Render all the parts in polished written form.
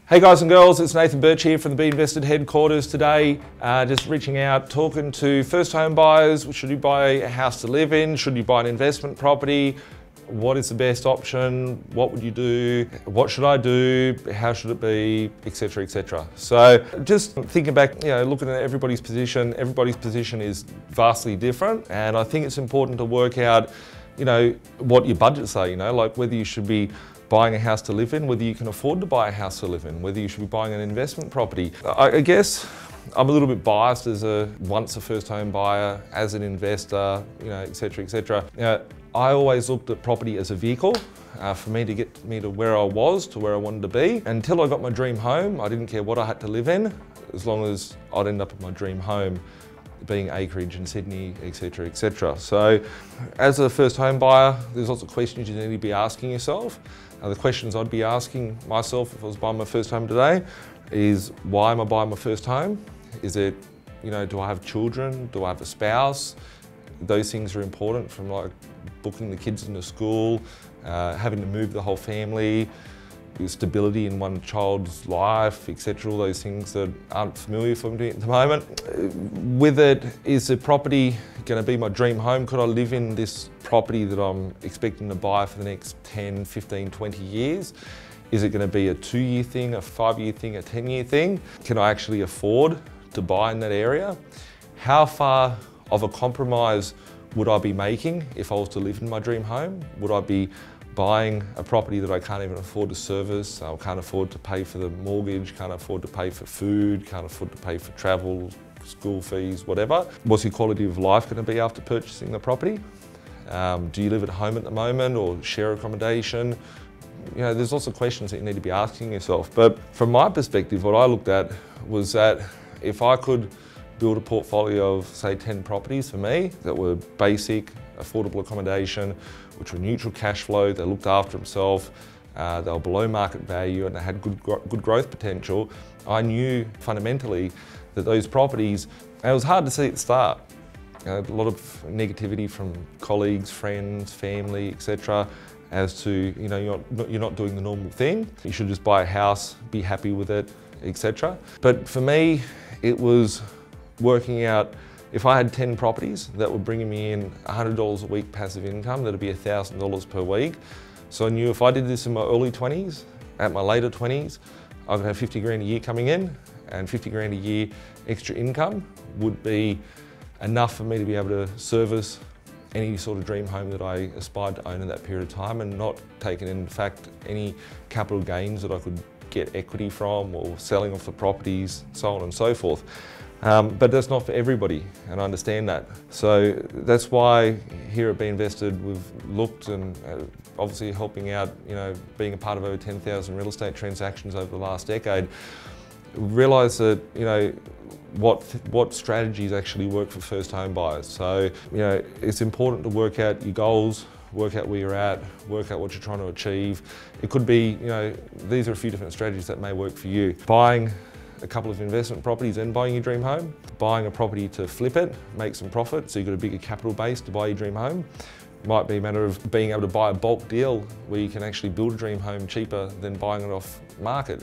Hey guys and girls, it's Nathan Birch here from the B.Invested headquarters today. Just reaching out, talking to first home buyers. Should you buy a house to live in? Should you buy an investment property? What is the best option? What would you do? What should I do? How should it be? Etc, etc. So just thinking back, looking at everybody's position is vastly different. And I think it's important to work out, what your budgets are, like whether you should be buying a house to live in, whether you can afford to buy a house to live in, whether you should be buying an investment property. I guess I'm a little bit biased as once a first home buyer, as an investor, etc, etc. I always looked at property as a vehicle for me to get me to where I was, to where I wanted to be. Until I got my dream home, I didn't care what I had to live in, as long as I'd end up at my dream home, being acreage in Sydney, etc, etc. So as a first home buyer, there's lots of questions you need to be asking yourself. The questions I'd be asking myself if I was buying my first home today is, why am I buying my first home? Is it, do I have children? Do I have a spouse? Those things are important, from like booking the kids into school, having to move the whole family, stability in one child's life, etc. All those things that aren't familiar for me at the moment. With it, is the property going to be my dream home? Could I live in this property that I'm expecting to buy for the next 10, 15, 20 years? Is it going to be a 2-year thing, a 5-year thing, a 10-year thing? Can I actually afford to buy in that area? How far of a compromise would I be making if I was to live in my dream home? Would I be buying a property that I can't even afford to service? I can't afford to pay for the mortgage, can't afford to pay for food, can't afford to pay for travel, school fees, whatever. What's your quality of life going to be after purchasing the property? Do you live at home at the moment, or share accommodation? There's lots of questions that you need to be asking yourself. But from my perspective, what I looked at was that if I could build a portfolio of, say, 10 properties for me that were basic, affordable accommodation, which were neutral cash flow, they looked after themselves, they were below market value, and they had good growth potential, I knew fundamentally that those properties, and it was hard to see at the start, a lot of negativity from colleagues, friends, family, etc, as to, you're not doing the normal thing. You should just buy a house, be happy with it, etc. But for me, it was working out, if I had 10 properties that were bringing me in $100 a week passive income, that'd be $1,000 per week. So I knew if I did this in my early 20s, at my later 20s, I could have 50 grand a year coming in, and 50 grand a year extra income would be enough for me to be able to service any sort of dream home that I aspired to own in that period of time, and not taking in fact any capital gains that I could get equity from, or selling off the properties, so on and so forth. But that's not for everybody, and I understand that. So that's why here at B.Invested we've looked and obviously helping out, being a part of over 10,000 real estate transactions over the last decade, realised that, what strategies actually work for first home buyers. So, it's important to work out your goals, work out where you're at, work out what you're trying to achieve. It could be, these are a few different strategies that may work for you. Buying a couple of investment properties and buying your dream home, buying a property to flip it, make some profit, so you've got a bigger capital base to buy your dream home. It might be a matter of being able to buy a bulk deal where you can actually build a dream home cheaper than buying it off market.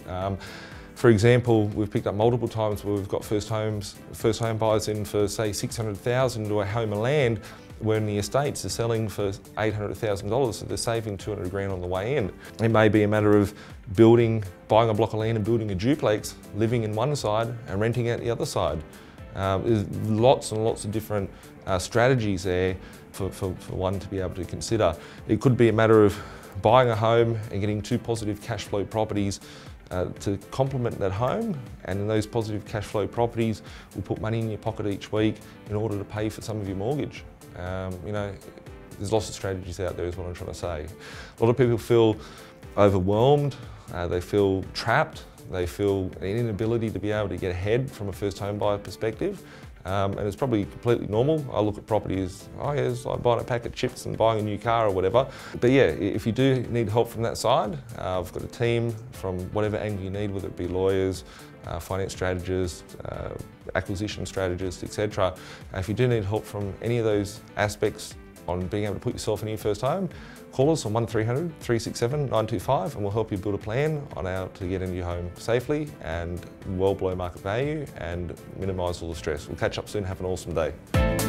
For example, we've picked up multiple times where we've got first home buyers in for, say, $600,000 to a home of land, where in the estates they're selling for $800,000, so they're saving 200 grand on the way in. It may be a matter of buying a block of land and building a duplex, living in one side and renting out the other side. There's lots and lots of different strategies there for one to be able to consider. It could be a matter of buying a home and getting 2 positive cash flow properties to complement that home, and in those positive cash flow properties will put money in your pocket each week in order to pay for some of your mortgage. There's lots of strategies out there is what I'm trying to say. A lot of people feel overwhelmed, they feel trapped, they feel an inability to be able to get ahead from a first home buyer perspective. And it's probably completely normal. I look at property as, it's like buying a pack of chips and buying a new car or whatever. But yeah, if you do need help from that side, I've got a team from whatever angle you need, whether it be lawyers, finance strategists, acquisition strategists, etc. If you do need help from any of those aspects on being able to put yourself in your first home, call us on 1300 367 925 and we'll help you build a plan on how to get into your home safely and well below market value and minimise all the stress. We'll catch up soon. Have an awesome day.